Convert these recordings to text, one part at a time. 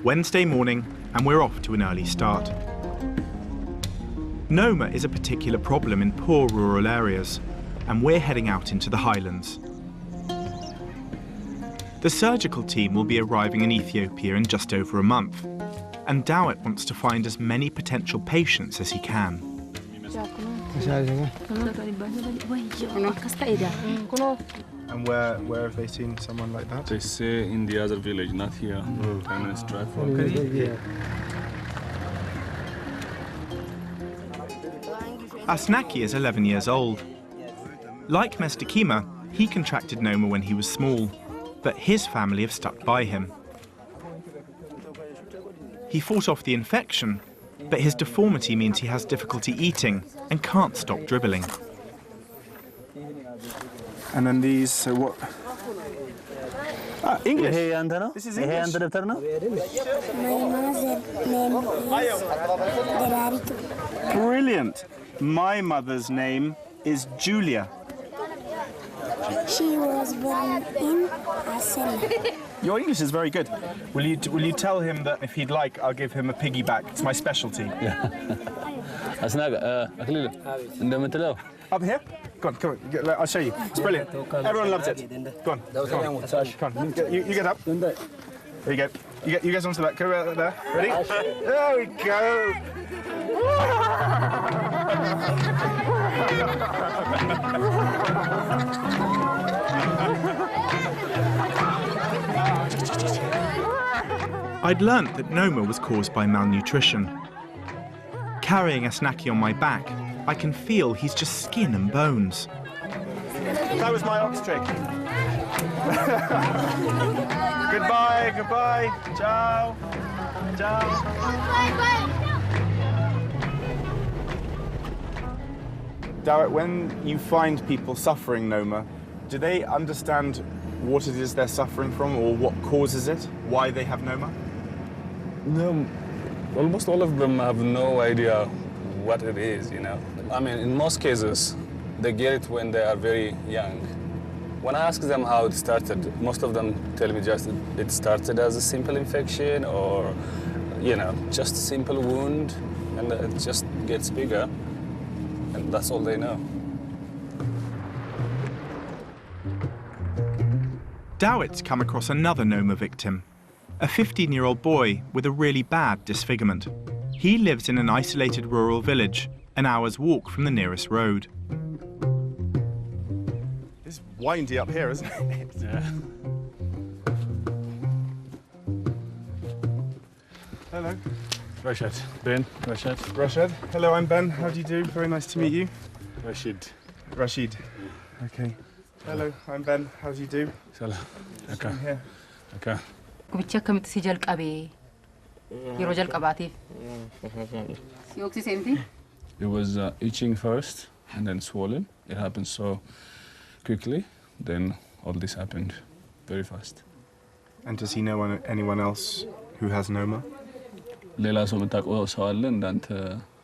Wednesday morning, and we're off to an early start. Noma is a particular problem in poor rural areas, and we're heading out into the highlands. The surgical team will be arriving in Ethiopia in just over a month, and Dawit wants to find as many potential patients as he can. And where have they seen someone like that? They say in the other village, not here. 10 minutes drive from Asnaki is 11 years old. Like Mestakima, he contracted Noma when he was small, but his family have stuck by him. He fought off the infection, but his deformity means he has difficulty eating and can't stop dribbling. And then these, so what? Ah, English. This is English. My mother's name is Brilliant. My mother's name is Julia. She was born in Asel. Your English is very good. Will you tell him that if he'd like, I'll give him a piggyback? It's my specialty. Up here? Go on. I'll show you. It's brilliant. Everyone loves it. Go on. Come on. You get up. There you go. You get onto that. Go right there. Ready? There we go. I'd learnt that Noma was caused by malnutrition. Carrying Asnaki on my back, I can feel he's just skin and bones. That was my ox trick. Goodbye. Ciao. Dawit, when you find people suffering Noma, do they understand what it is they're suffering from or what causes it, why they have Noma? No, almost all of them have no idea what it is, you know. I mean, in most cases, they get it when they are very young. When I ask them how it started, most of them tell me just it started as a simple infection or, you know, just a simple wound, and it just gets bigger, and that's all they know. Dawit's come across another Noma victim, a 15-year-old boy with a really bad disfigurement. He lives in an isolated rural village, an hour's walk from the nearest road. It's windy up here, isn't it? Yeah. Hello. Rashad. Ben. Rashad. Rashad. Hello, I'm Ben. How do you do? Very nice to meet you. Rashid. Rashid. Okay. Hello, I'm Ben. How do you do? Salam. Okay. I'm here. Okay. It was itching first and then swollen. It happened so quickly, then all this happened very fast. And does he know anyone else who has Noma? ሌላ ሰው የምታውቀው ሰው አለ እንዳንተ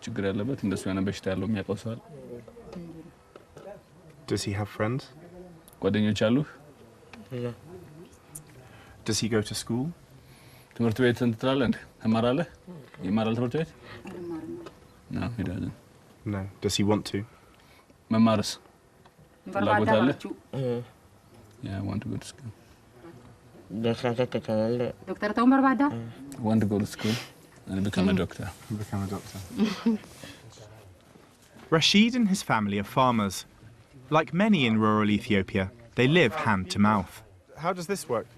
ችግር ያለበት እንደሱ ያነ በሽታ ያለው የሚያውቀው ሰው አለ? Does he have friends? ጓደኞች አሉ? Does he go to school? ትምህርት ቤት እንትን ትላለህ እንዴ? ትማራለህ? ይማራል ትምህርት ቤት? No, he doesn't. No. Does he want to? መማርስ? ፍላጎት አለ? Yeah, I want to go to school. I want to go to school and become a doctor. Become a doctor. Rashid and his family are farmers. Like many in rural Ethiopia, they live hand to mouth. How does this work?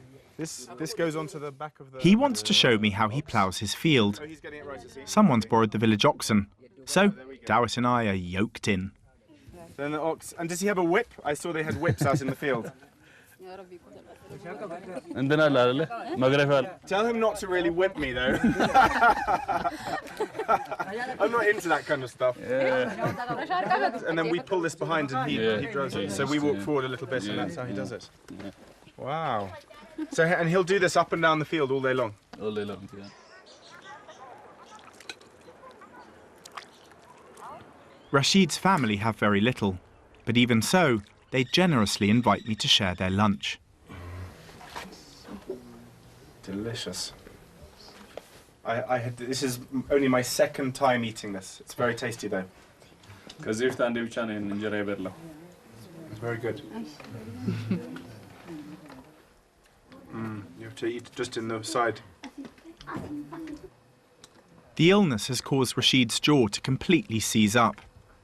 This goes onto the back of the... He wants to show me how he ploughs his field. Oh, he's getting it right, I see. Someone's borrowed the village oxen, so Dawit and I are yoked in. Then the ox... And does he have a whip? I saw they had whips out in the field. And then I'll Tell him not to really whip me, though. I'm not into that kind of stuff. Yeah. And then we pull this behind and he drives it. So we walk forward a little bit and that's how he does it. Wow. So, and he'll do this up and down the field all day long? All day long, yeah. Rashid's family have very little, but even so, they generously invite me to share their lunch. Delicious. This is only my second time eating this. It's very tasty though. It's very good. You have to eat just in the side. The illness has caused Rashid's jaw to completely seize up,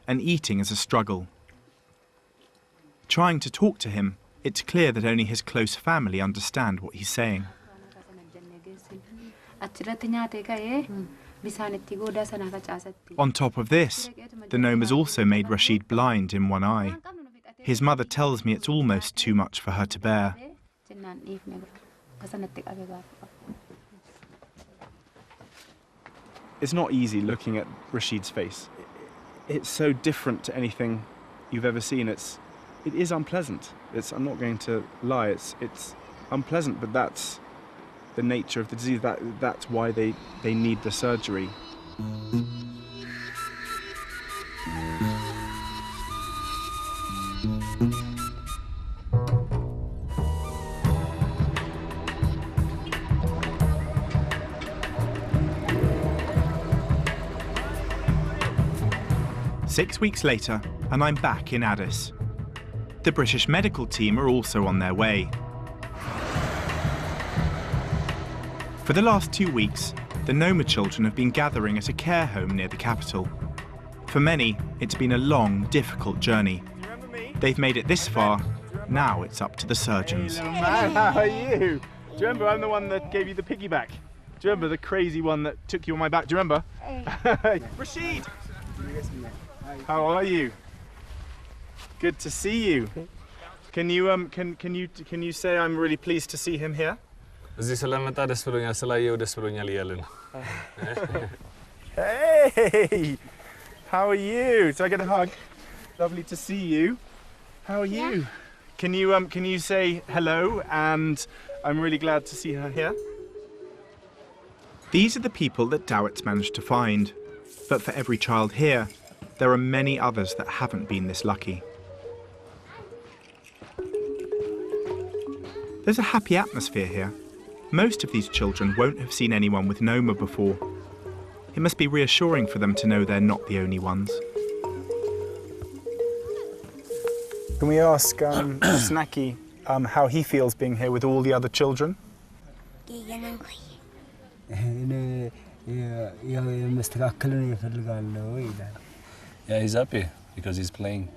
and eating is a struggle. Trying to talk to him, it's clear that only his close family understand what he's saying. On top of this, the Noma's also made Rashid blind in one eye. His mother tells me it's almost too much for her to bear. It's not easy looking at Rashid's face. It's so different to anything you've ever seen. It is unpleasant. I'm not going to lie. It's unpleasant, but that's the nature of the disease. That's why they need the surgery. 6 weeks later, and I'm back in Addis. The British medical team are also on their way. For the last 2 weeks, the Noma children have been gathering at a care home near the capital. For many, it's been a long, difficult journey. They've made it this far, now it's up to the surgeons. Hey, man, how are you? Do you remember I'm the one that gave you the piggyback? Do you remember the crazy one that took you on my back? Do you remember? Rashid! How are you? Good to see you. Can you say I'm really pleased to see him here? Hey! How are you? So I get a hug. Lovely to see you. How are you? Can you say hello and I'm really glad to see her here? These are the people that Dawit's managed to find. But for every child here, there are many others that haven't been this lucky. There's a happy atmosphere here. Most of these children won't have seen anyone with Noma before. It must be reassuring for them to know they're not the only ones. Can we ask Snacky how he feels being here with all the other children? Yeah, he's happy because he's playing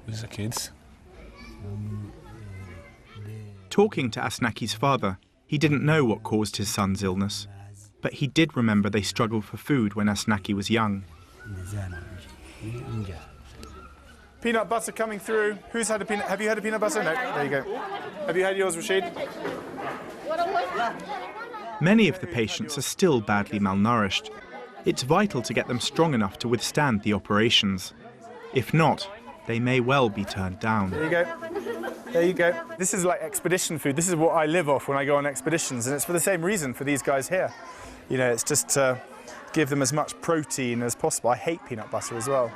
with the kids. Talking to Asnaki's father, he didn't know what caused his son's illness, but he did remember they struggled for food when Asnaki was young. Peanut butter coming through. Who's had a peanut? Have you had a peanut butter? No. There you go. Have you had yours, Rashid? Many of the patients are still badly malnourished. It's vital to get them strong enough to withstand the operations. If not, they may well be turned down. There you go. There you go. This is like expedition food. This is what I live off when I go on expeditions, and it's for the same reason for these guys here. You know, it's just to give them as much protein as possible. I hate peanut butter as well.